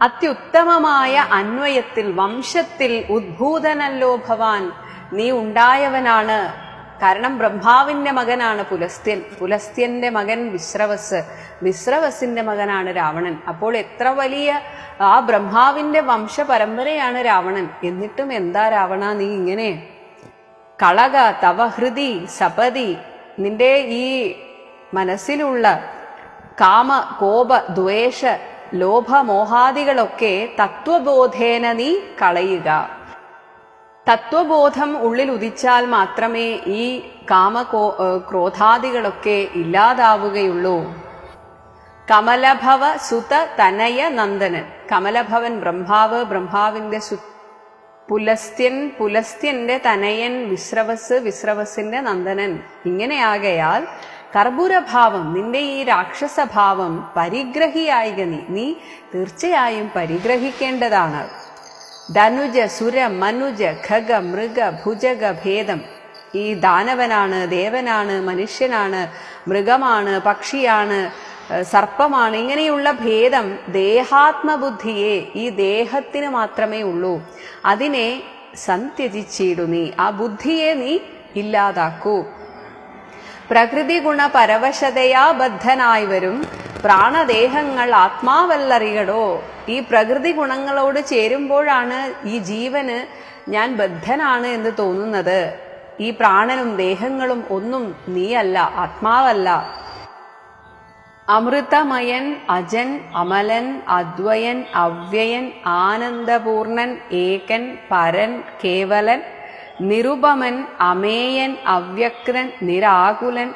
അത്യുത്തമമായ അന്വയത്തിൽ, വംശത്തിൽ ഉദ്ഭൂതനല്ലോ ഭവാൻ, നീ ഉണ്ടായവനാണ്. കാരണം ബ്രഹ്മാവിന്റെ മകനാണ് പുലസ്ത്യൻ, പുലസ്ത്യന്റെ മകൻ വിശ്രവസ്, വിശ്രവസിന്റെ മകനാണ് രാവണൻ. അപ്പോൾ എത്ര വലിയ ആ ബ്രഹ്മാവിന്റെ വംശ പരമ്പരയാണ് രാവണൻ. എന്നിട്ടും എന്താ രാവണ നീ ഇങ്ങനെ? കളക തവ ഹൃദി സപതി, നിന്റെ ഈ മനസ്സിലുള്ള കാമ കോപ ദ്വേഷ ലോഭ മോഹാദികളൊക്കെ തത്വബോധേന നീ കളയുക. തത്വബോധം ഉള്ളിൽ ഉദിച്ചാൽ മാത്രമേ ഈ ക്രോധാദികളൊക്കെ ഇല്ലാതാവുകയുള്ളൂ. കമലഭവ സുത തനയ നന്ദനൻ. കമലഭവൻ ബ്രഹ്മാവ്, ബ്രഹ്മാവിന്റെ പുലസ്ത്യൻ, പുലസ്ത്യന്റെ തനയൻ വിശ്രവസ്, വിശ്രവസിന്റെ നന്ദനൻ. ഇങ്ങനെയാകയാൽ കർപ്പൂരഭാവം, നിന്റെ ഈ രാക്ഷസഭാവം പരിഗ്രഹിയായിക നീ തീർച്ചയായും പരിഗ്രഹിക്കേണ്ടതാണ്. ധനുജ സുര മനുജ ഖഗ മൃഗ ഭുജഗ ഭേദം. ഈ ദാനവനാണ്, ദേവനാണ്, മനുഷ്യനാണ്, മൃഗമാണ്, പക്ഷിയാണ്, സർപ്പമാണ്, ഇങ്ങനെയുള്ള ഭേദം ദേഹാത്മബുദ്ധിയെ ഈ ദേഹത്തിന് മാത്രമേ ഉള്ളൂ. അതിനെ സന്ത്യജിച്ചിടു നീ. ആ ബുദ്ധിയെ നീ ഇല്ലാതാക്കൂ. പ്രകൃതി ഗുണ പരവശതയാ ബദ്ധനായി വരും പ്രാണദേഹങ്ങൾ ആത്മാവല്ലറിയടോ. ഈ പ്രകൃതി ഗുണങ്ങളോട് ചേരുമ്പോഴാണ് ഈ ജീവന് ഞാൻ ബദ്ധനാണ് എന്ന് തോന്നുന്നത്. ഈ പ്രാണനും ദേഹങ്ങളും ഒന്നും നീയല്ല, ആത്മാവല്ല. അമൃതമയൻ, അജൻ, അമലൻ, അദ്വയൻ, അവ്യയൻ, ആനന്ദപൂർണൻ, ഏകൻ, പരൻ, കേവലൻ, നിരുപമൻ, അമേയൻ, അവ്യക്തൻ, നിരാകുലൻ,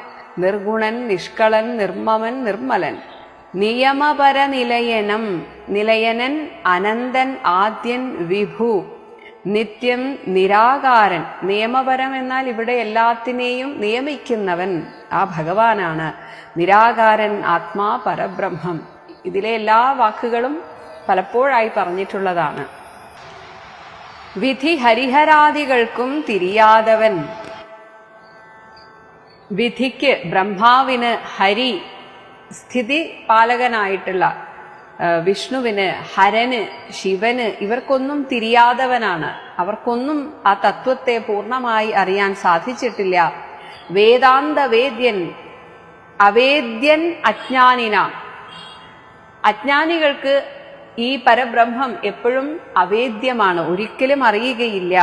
നിർഗുണൻ, നിഷ്കളൻ, നിർമ്മമൻ, നിർമ്മലൻ, നിയമപരനിലയനം, നിലയനൻ, അനന്തൻ, ആദ്യൻ, വിഭു, നിത്യം, നിരാകാരൻ. നിയമപരം എന്നാൽ ഇവിടെ എല്ലാത്തിനെയും നിയമിക്കുന്നവൻ ആ ഭഗവാനാണ്. നിരാകാരൻ, ആത്മാ, പരബ്രഹ്മം. ഇതിലെ എല്ലാ വാക്കുകളും പലപ്പോഴായി പറഞ്ഞിട്ടുള്ളതാണ്. വിധി ഹരിഹരാദികൾക്കും തിരിയാതവൻ. വിധിക്ക്, ബ്രഹ്മാവിന്, ഹരി സ്ഥിതി പാലകനായിട്ടുള്ള വിഷ്ണുവിന്, ഹരന്, ശിവന് ഇവർക്കൊന്നും തിരിയാതവനാണ്. അവർക്കൊന്നും ആ തത്വത്തെ പൂർണ്ണമായി അറിയാൻ സാധിച്ചിട്ടില്ല. വേദാന്ത വേദ്യൻ, അവേദ്യൻ അജ്ഞാനിന. അജ്ഞാനികൾക്ക് ഈ പരബ്രഹ്മം എപ്പോഴും അവേദ്യമാണ്, ഒരിക്കലും അറിയുകയില്ല.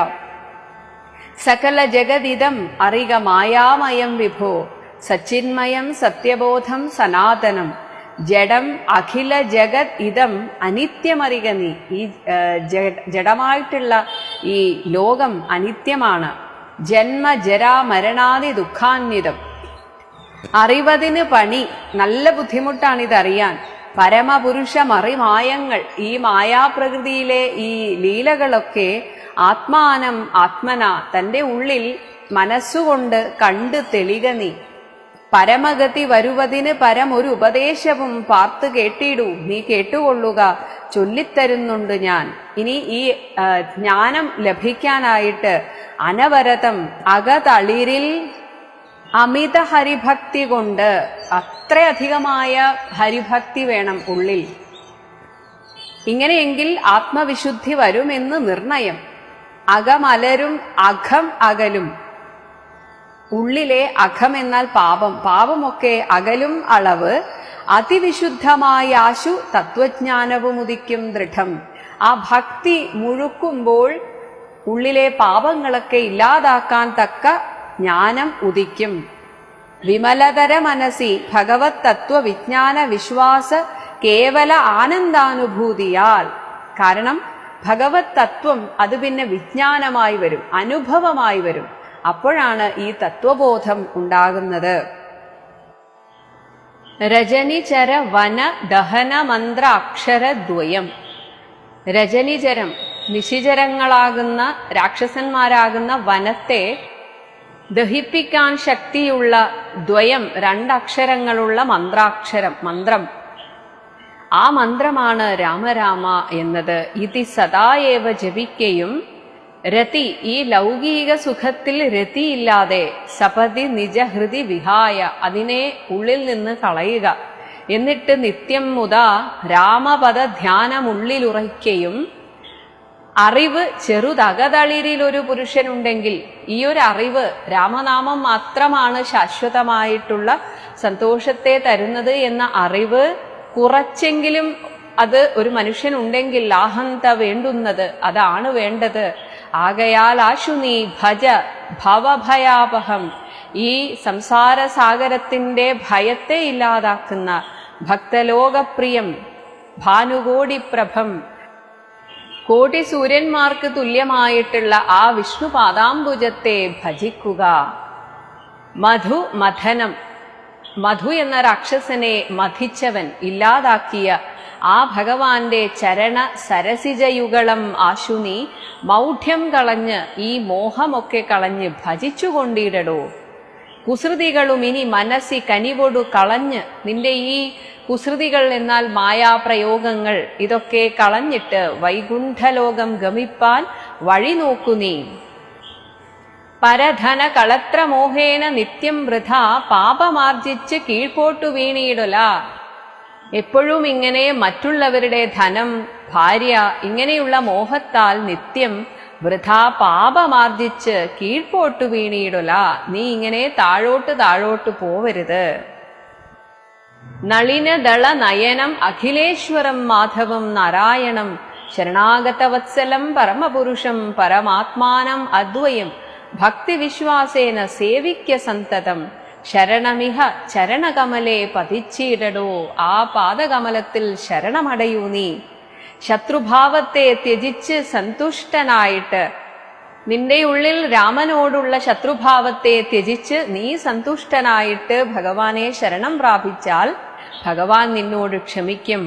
സകല ജഗതിദം അറിക മായാമയം വിഭോ, സച്ചിന്മയം സത്യബോധം സനാതനം, ജഡം അഖില ജഗത് ഇതം അനിത്യമറിക നീ. ഈ ജഡമായിട്ടുള്ള ഈ ലോകം അനിത്യമാണ്. ജന്മ ജരാ മരണാദി ദുഃഖാന്വിതം. അറിവതിന് പണി, നല്ല ബുദ്ധിമുട്ടാണിതറിയാൻ. പരമപുരുഷ മറിമായങ്ങൾ, ഈ മായാപ്രകൃതിയിലെ ഈ ലീലകളൊക്കെ ആത്മാനം ആത്മന, തന്റെ ഉള്ളിൽ മനസ്സുകൊണ്ട് കണ്ട് തെളിക നീ. പരമഗതി വരുവതിന് പരമൊരു ഉപദേശവും പാർത്തു കേട്ടിടൂ, നീ കേട്ടുകൊള്ളുക, ചൊല്ലിത്തരുന്നുണ്ട് ഞാൻ. ഇനി ഈ ജ്ഞാനം ലഭിക്കാനായിട്ട് അനവരതം അകതളിരിൽ അമിത ഹരിഭക്തി കൊണ്ട്, അത്രയധികമായ ഹരിഭക്തി വേണം ഉള്ളിൽ. ഇങ്ങനെയെങ്കിൽ ആത്മവിശുദ്ധി വരുമെന്ന് നിർണയം. അകമലരും അഘം അകലും. ഉള്ളിലെ അഘം എന്നാൽ പാപം, പാപമൊക്കെ അകലും അളവ് അതിവിശുദ്ധമായ ആശു തത്വജ്ഞാനവും ഉദിക്കും ദൃഢം. ആ ഭക്തി മുഴുക്കുമ്പോൾ ഉള്ളിലെ പാപങ്ങളൊക്കെ ഇല്ലാതാക്കാൻ തക്ക ജ്ഞാനം ഉദിക്കും. വിമലതര മനസ്സി ഭഗവത് തത്വവിജ്ഞാന വിശ്വാസ കേവല ആനന്ദാനുഭൂതിയാൽ. കാരണം ഭഗവത് തത്വം അത് പിന്നെ വിജ്ഞാനമായി വരും, അനുഭവമായി വരും. അപ്പോഴാണ് ഈ തത്വബോധം ഉണ്ടാകുന്നത്. രജനിചര വന ദഹന മന്ത്ര അക്ഷരദ്വയം. രജനിചരം, നിശിചരങ്ങളാകുന്ന രാക്ഷസന്മാരാകുന്ന വനത്തെ ദഹിപ്പിക്കാൻ ശക്തിയുള്ള ദ്വയം, രണ്ടക്ഷരങ്ങളുള്ള മന്ത്രം. ആ മന്ത്രമാണ് രാമരാമ എന്നത്. ഇതി സദായേവ ജപിക്കയും രതി, ഈ ലൗകിക സുഖത്തിൽ രതിയില്ലാതെ സപതി നിജഹൃതി വിഹായ, അതിനെ ഉള്ളിൽ നിന്ന് കളയുക. എന്നിട്ട് നിത്യം മുതാ രാമപദ ധ്യാനമുള്ളിലുറയ്ക്കയും. അറിവ് ചെറുതകതളിരിൽ ഒരു പുരുഷനുണ്ടെങ്കിൽ ഈ ഒരു അറിവ്, രാമനാമം മാത്രമാണ് ശാശ്വതമായിട്ടുള്ള സന്തോഷത്തെ തരുന്നത് എന്ന അറിവ് കുറച്ചെങ്കിലും അത് ഒരു മനുഷ്യനുണ്ടെങ്കിൽ, ലാഹന്ത വേണ്ടുന്നത് അതാണ് വേണ്ടത്. ആകയാൽ ആശു നീ ഭജ ഭവഭയാപഹം, ഈ സംസാര സാഗരത്തിന്റെ ഭയത്തെ ഇല്ലാതാക്കുന്ന ഭക്തലോകപ്രിയം ഭാനുകോടിപ്രഭം, കോടി സൂര്യന്മാർക്ക് തുല്യമായിട്ടുള്ള ആ വിഷ്ണു പാദാംബുജത്തെ ഭജിക്കുക. മധു മഥനം, മധു എന്ന രാക്ഷസനെ മഥിച്ചവൻ, ഇല്ലാതാക്കിയ ആ ഭഗവാന്റെ ചരണ സരസിജയുഗളം ആശുനി മൗഢ്യം കളഞ്ഞ്, ഈ മോഹമൊക്കെ കളഞ്ഞ് ഭജിച്ചുകൊണ്ടിടടോ. കുസൃതികളും ഇനി മനസ്സി കനിവൊടു കളഞ്ഞ്, നിന്റെ ഈ കുസൃതികൾ എന്നാൽ മായാപ്രയോഗങ്ങൾ, ഇതൊക്കെ കളഞ്ഞിട്ട് വൈകുണ്ഠലോകം ഗമിപ്പാൻ വഴി നോക്കു നീ. പരധന കളത്രമോഹേന നിത്യം വൃഥ പാപമാർജിച്ച് കീഴ്പോട്ടു വീണിയിടല. എപ്പോഴും ഇങ്ങനെ മറ്റുള്ളവരുടെ ധനം, ഭാര്യ ഇങ്ങനെയുള്ള മോഹത്താൽ നിത്യം വൃഥാ പാപമാർജിച്ച് കീഴ്പോട്ടു വീണിയിടല. നീ ഇങ്ങനെ താഴോട്ട് താഴോട്ട് പോവരുത്. നളിനദള നയനം അഖിലേശ്വരം മാധവം നാരായണം ശരണാഗതവത്സലം പരമപുരുഷം പരമാത്മാനം അദ്വയം ഭക്തിവിശ്വാസേന സേവിക്യ സന്തതം ശരണമിഹ ചരണകമലേ പതിച്ചിടടോ. ആ പാദകമലത്തിൽ ശരണമടയൂ നീ. ശത്രുഭാവത്തെ ത്യജിച്ച് സന്തുഷ്ടനായിട്ട്, നിന്റെ ഉള്ളിൽ രാമനോടുള്ള ശത്രുഭാവത്തെ ത്യജിച്ച് നീ സന്തുഷ്ടനായിട്ട് ഭഗവാനെ ശരണം പ്രാപിച്ചാൽ ഭഗവാൻ നിന്നോട് ക്ഷമിക്കും.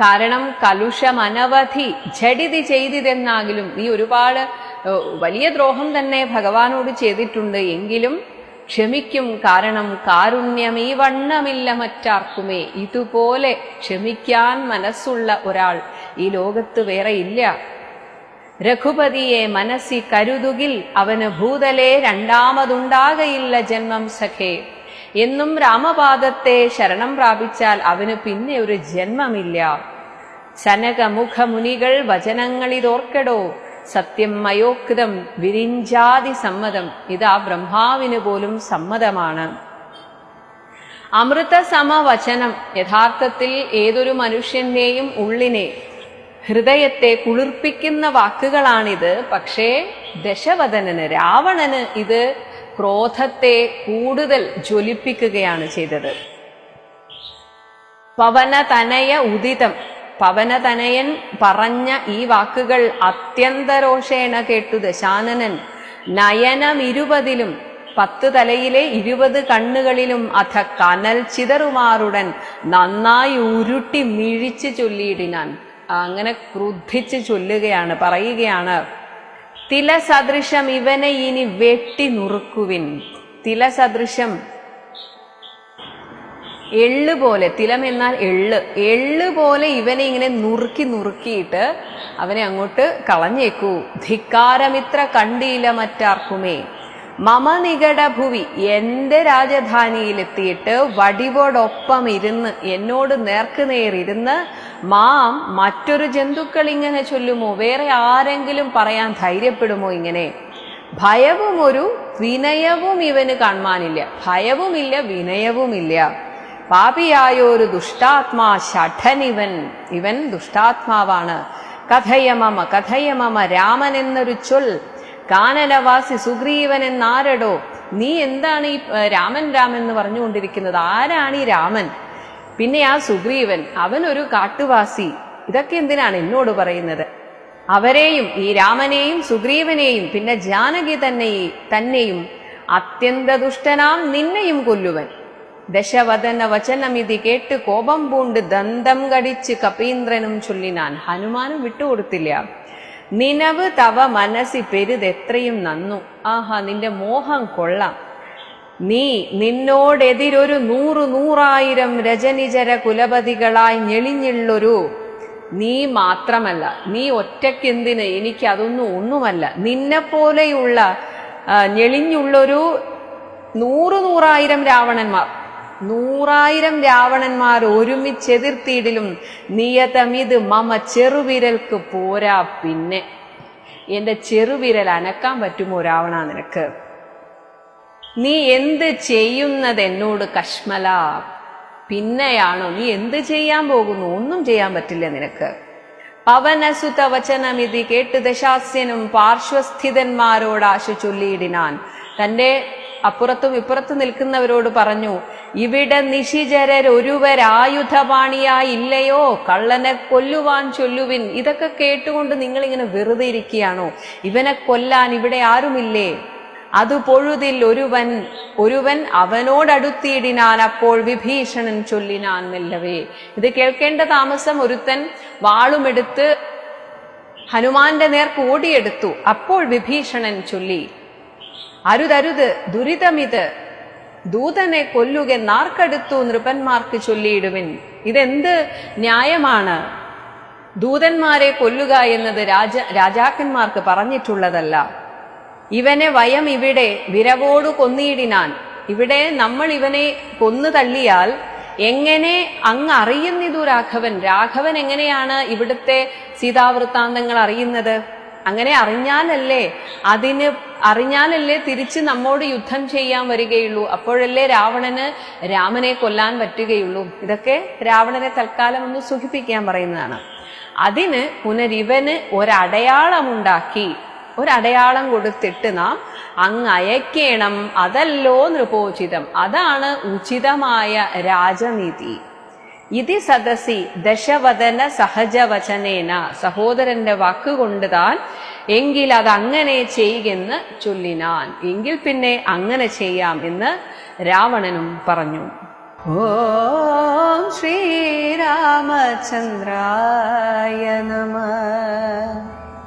കാരണം കലുഷം അനവധി ഝടിതി ചെയ്തിതെന്നാകിലും നീ ഒരുപാട് വലിയ ദ്രോഹം തന്നെ ഭഗവാനോട് ചെയ്തിട്ടുണ്ട്, എങ്കിലും ക്ഷമിക്കും. കാരണം കാരുണ്യം ഈ വണ്ണമില്ല മറ്റാർക്കുമേ. ഇതുപോലെ ക്ഷമിക്കാൻ മനസ്സുള്ള ഒരാൾ ഈ ലോകത്ത് വേറെ ഇല്ല. രഘുപതിയെ മനസ്സി കരുതുകിൽ അവന് ഭൂതലേ രണ്ടാമതുണ്ടാകയില്ല ജന്മം സഖേ. എന്നും രാമപാദത്തെ ശരണം പ്രാപിച്ചാൽ അവന് പിന്നെ ഒരു ജന്മമില്ല. സനകമുഖമുനികൾ വചനങ്ങളിതോർക്കടോ. സത്യം മയോക്തം വിരിഞ്ചാതി സമ്മതം. ഇതാ ബ്രഹ്മാവിന് പോലും സമ്മതമാണ്. അമൃതസമവചനം യഥാർത്ഥത്തിൽ ഏതൊരു മനുഷ്യന്റെയും ഉള്ളിനെ, ഹൃദയത്തെ കുളിർപ്പിക്കുന്ന വാക്കുകളാണിത്. പക്ഷേ ദശവദനന്, രാവണന് ഇത് ക്രോധത്തെ കൂടുതൽ ജ്വലിപ്പിക്കുകയാണ് ചെയ്തത്. പവനതനയ ഉദിതം. പവനതനയൻ പറഞ്ഞ ഈ വാക്കുകൾ അത്യന്തരോഷേണ കേട്ടു ദശാനനൻ. നയനം 20 10 തലയിലെ 20 കണ്ണുകളിലും അഥ കനൽ ചിതറുമാറുടൻ നന്നായി ഉരുട്ടി മിഴിച്ച് ചൊല്ലിയിടിനാൻ. അങ്ങനെ ക്രുദ്ധിച്ച് ചൊല്ലുകയാണ്, പറയുകയാണ്, തിലസദൃശം ഇവനെ ഇനി വെട്ടി നുറുക്കുവിൻ. തിലസദൃശം എള്ള് പോലെ, തിലം എന്നാൽ എള്ള് പോലെ ഇവനെ ഇങ്ങനെ നുറുക്കിയിട്ട് അവനെ അങ്ങോട്ട് കളഞ്ഞേക്കൂ. ധിക്കാരമിത്ര കണ്ടിയില്ല മറ്റാർക്കുമേ. മമ നികടഭുവി, എന്റെ രാജധാനിയിലെത്തിയിട്ട് വടിവോടൊപ്പം ഇരുന്ന്, എന്നോട് നേർക്കുനേറിരുന്ന് മാം മറ്റൊരു ജന്തുക്കൾ ഇങ്ങനെ ചൊല്ലുമോ? വേറെ ആരെങ്കിലും പറയാൻ ധൈര്യപ്പെടുമോ ഇങ്ങനെ? ഭയവും ഒരു വിനയവും ഇവന് കാണാനില്ല. ഭയവുമില്ല, വിനയവുമില്ല. പാപിയായൊരു ദുഷ്ടാത്മാ ഷഠനിവൻ. ഇവൻ ദുഷ്ടാത്മാവാണ്. കഥയമമ കഥയമമ രാമൻ എന്നൊരു ചൊൽ. കാനനവാസി സുഗ്രീവൻ എന്നാരടോ? നീ എന്താണ് ഈ രാമൻ രാമൻ എന്ന് പറഞ്ഞുകൊണ്ടിരിക്കുന്നത്? ആരാണ് ഈ രാമൻ? പിന്നെ ആ സുഗ്രീവൻ, അവനൊരു കാട്ടുവാസി. ഇതൊക്കെ എന്തിനാണ് എന്നോട് പറയുന്നത്? അവരെയും, ഈ രാമനെയും സുഗ്രീവനെയും പിന്നെ ജാനകി തന്നെയും അത്യന്ത ദുഷ്ടനാം നിന്നെയും കൊല്ലുവൻ. ദശവദന വചനമിതി കേട്ട് കോപം പൂണ്ട് ദന്തം കടിച്ച് കപീന്ദ്രനും ചൊല്ലിനാൻ. ഹനുമാനും വിട്ടുകൊടുത്തില്ല. നിനവ് തവ മനസ്സി പെരുതെത്രയും നന്നു. ആഹാ, നിന്റെ മോഹം കൊള്ളാം. നിന്നോടെതിരൊരു 100,000 രജനിചര കുലപതികളായി ഞെളിഞ്ഞുള്ളൊരു നീ മാത്രമല്ല, നീ ഒറ്റയ്ക്കെന്തിന്, ഒന്നുമല്ല. നിന്നെപ്പോലെയുള്ള ഞെളിഞ്ഞുള്ളൊരു 100,000 രാവണന്മാർ, 100,000 രാവണന്മാർ ഒരുമിച്ചെതിർത്തിയിടിലും നിയതമിത് മമ ചെറുവിരൽക്ക് പോരാ. പിന്നെ എന്റെ ചെറുവിരൽ അനക്കാൻ പറ്റുമോ രാവണ നിനക്ക്? നീ എന്ത് ചെയ്യുന്നത് എന്നോട് കശ്മല? പിന്നെയാണോ? നീ എന്ത് ചെയ്യാൻ പോകുന്നു? ഒന്നും ചെയ്യാൻ പറ്റില്ല നിനക്ക്. പവനസുത വചനമിതി കേട്ട് ദശാസ്യനും പാർശ്വസ്ഥിതന്മാരോട് ആശ ചൊല്ലിയിടിനാൻ. തന്റെ അപ്പുറത്തും ഇപ്പുറത്തും നിൽക്കുന്നവരോട് പറഞ്ഞു, ഇവിടെ നിശിചരൊരുവരായുധപാണിയായി ഇല്ലയോ? കള്ളനെ കൊല്ലുവാൻ ചൊല്ലുവിൻ. ഇതൊക്കെ കേട്ടുകൊണ്ട് നിങ്ങൾ ഇങ്ങനെ വെറുതെ ഇരിക്കുകയാണോ? ഇവനെ കൊല്ലാൻ ഇവിടെ ആരുമില്ലേ? അതു പൊഴുതിൽ ഒരുവൻ അവനോടടുത്തിയിടിനാൻ. അപ്പോൾ വിഭീഷണൻ ചൊല്ലിനാൻ മെല്ലവേ. ഇത് കേൾക്കേണ്ട താമസം ഒരുത്തൻ വാളുമെടുത്ത് ഹനുമാന്റെ നേർക്ക് ഓടിയെടുത്തു. അപ്പോൾ വിഭീഷണൻ ചൊല്ലി, അരുതരുത്, ദുരിതമിത്, ദൂതനെ കൊല്ലുകെന്നാർക്കടുത്തു നൃപന്മാർക്ക് ചൊല്ലിയിടുവിൻ. ഇതെന്ത് ന്യായമാണ്? ദൂതന്മാരെ കൊല്ലുക എന്നത് രാജാക്കന്മാർക്ക് പറഞ്ഞിട്ടുള്ളതല്ല. ഇവനെ വയം ഇവിടെ വിരവോടു കൊന്നിയിടിനാൻ. ഇവിടെ നമ്മൾ ഇവനെ കൊന്നു തള്ളിയാൽ എങ്ങനെ അങ്ങ് അറിയുന്നിതു രാഘവൻ? രാഘവൻ എങ്ങനെയാണ് ഇവിടുത്തെ സീതാവൃത്താന്തങ്ങൾ അറിയുന്നത്? അങ്ങനെ അറിഞ്ഞാലല്ലേ തിരിച്ച് നമ്മോട് യുദ്ധം ചെയ്യാൻ വരികയുള്ളൂ. അപ്പോഴല്ലേ രാവണന് രാമനെ കൊല്ലാൻ പറ്റുകയുള്ളൂ. ഇതൊക്കെ രാവണനെ തൽക്കാലം ഒന്ന് സുഖിപ്പിക്കാൻ പറയുന്നതാണ്. അതിന് പുനരിവന് ഒരടയാളമുണ്ടാക്കി, ഒരടയാളം കൊടുത്തിട്ട് നാം അങ്ങ് അയക്കേണം, അതല്ലോ നൃപോചിതം, അതാണ് ഉചിതമായ രാജനീതി. ഇതി സദസി ദശവദന സഹജവചനേന, സഹോദരന്റെ വാക്കുകൊണ്ട് താൻ എങ്കിൽ അതങ്ങനെ ചെയ്യുകെന്ന് ചൊല്ലിനാൻ. എങ്കിൽ പിന്നെ അങ്ങനെ ചെയ്യാം എന്ന് രാവണനും പറഞ്ഞു. ഓം ശ്രീരാമചന്ദ്രായ നമഃ.